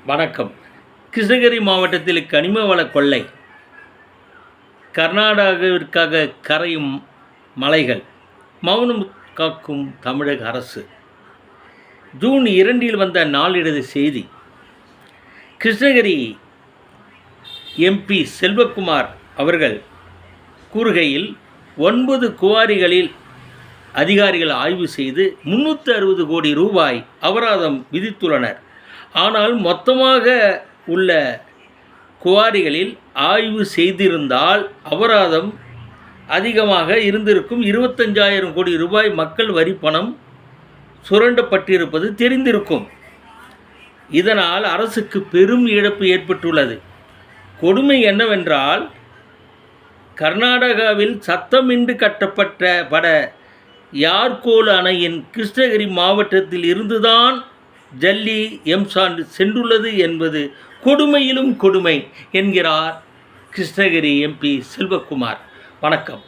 வணக்கம். கிருஷ்ணகிரி மாவட்டத்தில் கனிம வள கொள்ளை, கர்நாடகாவிற்காக கரையும் மலைகள், மௌனம் காக்கும் தமிழக அரசு. ஜூன் 2 வந்த நாளிதழ் செய்தி. கிருஷ்ணகிரி எம்பி செல்வகுமார் அவர்கள் கூறுகையில், 9 குவாரிகளில் அதிகாரிகள் ஆய்வு செய்து 360 கோடி ரூபாய் அபராதம் விதித்துள்ளனர். ஆனால் மொத்தமாக உள்ள குவாரிகளில் ஆய்வு செய்திருந்தால் அபராதம் அதிகமாக இருந்திருக்கும். 25,000 கோடி ரூபாய் மக்கள் வரி பணம் சுரண்டப்பட்டிருப்பது தெரிந்திருக்கும். இதனால் அரசுக்கு பெரும் இழப்பு ஏற்பட்டுள்ளது. கொடுமை என்னவென்றால், கர்நாடகாவில் சத்தமின்றி கட்டப்பட்ட யார்கோல் அணையின் கிருஷ்ணகிரி மாவட்டத்தில் இருந்துதான் ஜல்லி எம்சாண்ட் சென்றுள்ளது என்பது கொடுமையிலும் கொடுமை என்கிறார் கிருஷ்ணகிரி எம்பி செல்வகுமார். வணக்கம்.